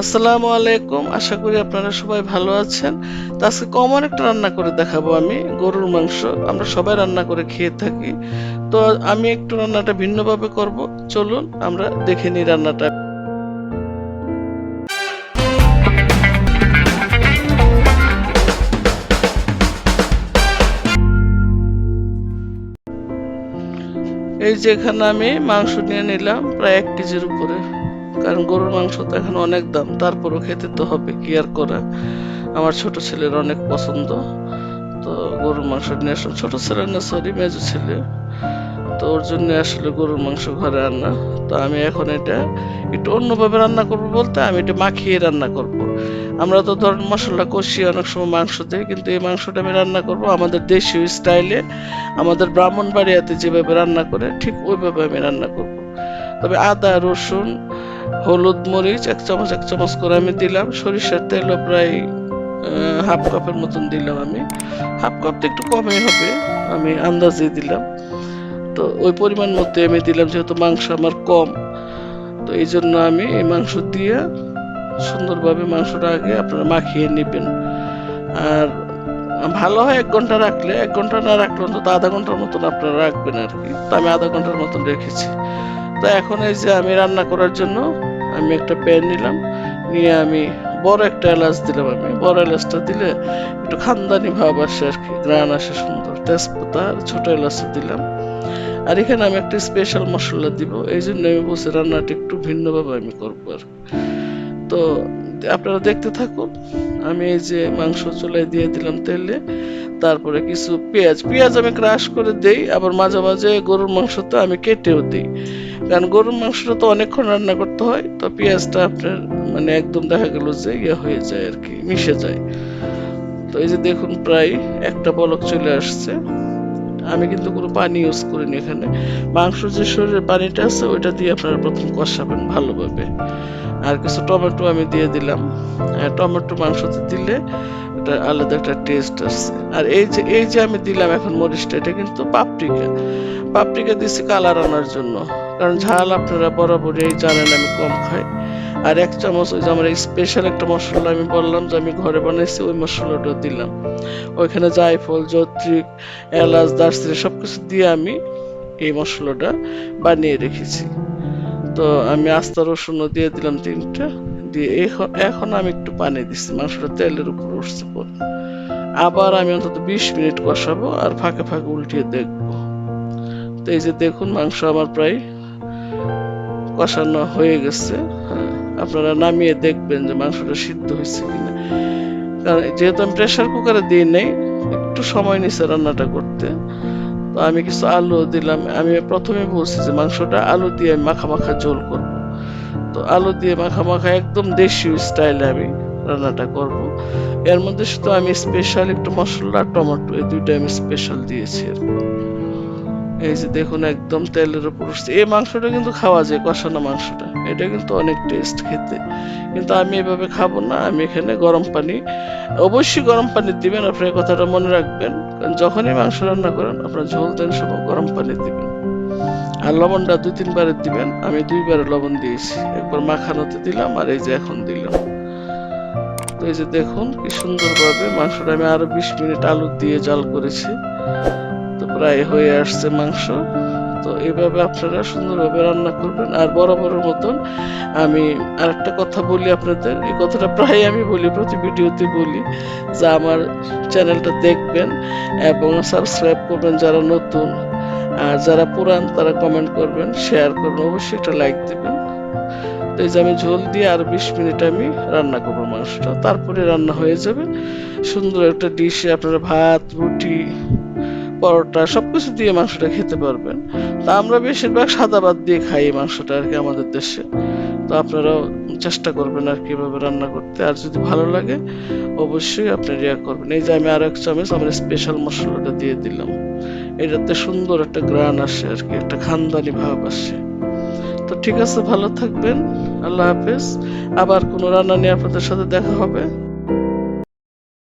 আসসালামু আলাইকুম, আশা করি আপনারা সবাই ভালো আছেন। তো আজকে কমন একটা রান্না করে দেখাবো আমি, গরুর মাংস। আমরা সবাই রান্না করে খেয়ে থাকি। তো আমি একটু রান্নাটা ভিন্নভাবে করব। চলুন আমরা দেখে নিই রান্নাটা। এই যে এখানে আমি মাংস নিয়ে নিলাম প্রায় 1 কেজির উপরে। কারণ গরুর মাংস তো এখন অনেক দাম, তারপরও খেতে তো হবে, কি আর করা। আমার ছোট ছেলের অনেক পছন্দ। তো গরুর মাংস নিয়ে আসলাম, ছোট ছেলে না, সরি, মেজো ছেলে। তো ওর জন্য আসলে গরুর মাংস ঘরে আনা। তো আমি এখন এটা একটু অন্যভাবে রান্না করব, বলতে আমি এটা মাখিয়ে রান্না করব। আমরা তো ধরেন মশলা কষিয়ে অনেক সময় মাংস দিই, কিন্তু এই মাংসটা আমি রান্না করব আমাদের দেশীয় স্টাইলে, আমাদের ব্রাহ্মণবাড়িয়াতে যেভাবে রান্না করে ঠিক ওইভাবে আমি রান্না করব। তবে আদা, রসুন, হলুদ, মরিচ এক চামচ করে আমি দিলাম। সরিষার তেলও প্রায় হাফ কাপের মতন দিলাম আমি। হাফ কাপ তো একটু কমই হবে, আমি আন্দাজে দিলাম। তো ওই পরিমাণ মতো আমি দিলাম, যেহেতু মাংস আমার কম। তো এই জন্য আমি এই মাংস দিয়ে সুন্দরভাবে মাংসটা আগে আপনারা মাখিয়ে নেবেন। আর ভালো হয় 1 ঘন্টা রাখলে, 1 ঘন্টা না রাখলে অন্তত আধা ঘন্টার মতন আপনারা রাখবেন আর কি। তো আমি আধা ঘন্টার মতন রেখেছি। তো এখন এই যে আমি রান্না করার জন্য আমি একটা প্যান নিলাম, নিয়ে আমি বড় একটা এলাচ দিলাম। আমি বড় এলাচটা দিলে একটু খানদানি ভাব আসে আর কি, গ্রান আসে সুন্দর। তেজপাতা আর ছোট এলাচ দিলাম। আর এখানে আমি একটা স্পেশাল মশলা দিব, এই জন্য আমি বলছি রান্নাটা একটু ভিন্নভাবে আমি করবো আর। তো আপনারা দেখতে থাকুন। আমি এই যে মাংস চুলায় দিয়ে দিলাম তেলে, তারপরে কিছু পেঁয়াজ পেঁয়াজ আমি ক্রাশ করে দেই, আবার মাঝে মাঝে গরুর মাংস তো আমি কেটেও দিই। কারণ গরুর মাংসটা তো অনেকক্ষণ রান্না করতে হয়, তো পেঁয়াজটা আপনার মানে একদম দেখা গেল যে ইয়ে হয়ে যায় আর কি, মিশে যায়। তো এই যে দেখুন প্রায় একটা বলক চলে আসছে। আমি কিন্তু কোনো পানি ইউজ করিনি এখানে। মাংস যে শরীরের পানিটা আছে ওইটা দিয়ে আপনারা প্রথম কষাবেন ভালোভাবে। আর কিছু টমেটো আমি দিয়ে দিলাম। টমেটো মাংসতে দিলে এটা আলাদা একটা টেস্ট আসছে। আর এই যে আমি দিলাম এখন মরিচটা, এটা কিন্তু পাপরিকা। পাপরিকা দিচ্ছি কালার আনার জন্য, কারণ ঝাল আপনারা বরাবরই জানেন আমি কম খাই। আর 1 চামচ ওই যে আমার স্পেশাল একটা মশলা আমি বললাম যে আমি ঘরে বানাইছি, ওই মশলাটা দিলাম। ওইখানে জায়ফল, জয়ত্রী, এলাচ, দারচিনি সবকিছু দিয়ে আমি এই মশলাটা বানিয়ে রেখেছি। তো আমি আস্ত রসুনও দিয়ে দিলাম 3টা। দিয়ে এখন আমি একটু পানি দিচ্ছি, মাংসটা তেলের উপর উঠছে পর। আবার আমি অন্তত 20 মিনিট কষাবো আর ফাঁকে ফাঁকে উল্টিয়ে দেখবো। তো এই যে দেখুন মাংস আমার প্রায় কষানো হয়ে গেছে। হ্যাঁ, আপনারা নামিয়ে দেখবেন যে মাংসটা সিদ্ধ হয়েছে কিনা। কারণ যেহেতু আমি প্রেসার কুকারে দিই নাই, একটু সময় নিচ্ছে রান্নাটা করতে। তো আমি কিছু আলু দিলাম। আমি প্রথমে বলছি যে মাংসটা আলু দিয়ে মাখা মাখা ঝোল করব। তো আলু দিয়ে মাখা মাখা একদম দেশীয় স্টাইলে আমি রান্নাটা করব। এর মধ্যে শুধু আমি স্পেশাল একটু মশলা, টমেটো, এই দুইটা আমি স্পেশাল দিয়েছি আর কি। এই যে দেখুন একদম তেলের উপর উঠছে। এই মাংসটা কিন্তু খাওয়া যায়, কষানো মাংসটা, এটা কিন্তু অনেক টেস্ট খেতে। কিন্তু আমি এভাবে খাবো না, আমি এখানে গরম পানি, অবশ্যই গরম পানি দিবেন। আপনি এই কথাটা মনে রাখবেন, কারণ যখনই মাংস রান্না করেন আপনার ঝোল দেন সময় গরম পানি দিবেন। আর লবণটা 2-3 বারে দিবেন। আমি 2 বারে লবণ দিয়েছি, একবার মাখানোতে দিলাম আর এই যে এখন দিলাম। তো এই যে দেখুন কি সুন্দরভাবে মাংসটা আমি আরো 20 মিনিট আলু দিয়ে জাল করেছি। তো প্রায় হয়ে আসছে মাংস। তো এইভাবে আপনারা সুন্দরভাবে রান্না করবেন। আর বরাবরের মতন আমি আরেকটা কথা বলি আপনাদের, এই কথাটা প্রায় আমি বলি, প্রতি ভিডিওতে বলি, যে আমার চ্যানেলটা দেখবেন এবং সাবস্ক্রাইব করবেন যারা নতুন। আর যারা পুরান তারা কমেন্ট করবেন, শেয়ার করবেন, অবশ্যই একটা লাইক দেবেন। তো এই যে আমি ঝোল দিয়ে আর 20 মিনিট আমি রান্না করবো মাংসটা, তারপরে রান্না হয়ে যাবে সুন্দর একটা ডিশে। আপনারা ভাত, রুটি, পরোটা সবকিছু দিয়ে মাংসটা খেতে পারবেন। তা আমরা বেশিরভাগ সাদা ভাত দিয়ে খাই এই মাংসটা আর কি আমাদের দেশে। তো আপনারাও চেষ্টা করবেন আর কিভাবে রান্না করতে। আর যদি ভালো লাগে অবশ্যই আপনি রিয়া করবেন। এই যে আমি আরো 1 চামচ আমার স্পেশাল মশলাটা দিয়ে দিলাম। এটাতে সুন্দর একটা গ্রান আসে আর কি, একটা খানদানি ভাব আসে। তো ঠিক আছে, ভালো থাকবেন, আল্লাহ হাফেজ। আবার কোনো রান্না নিয়ে আপনাদের সাথে দেখা হবে।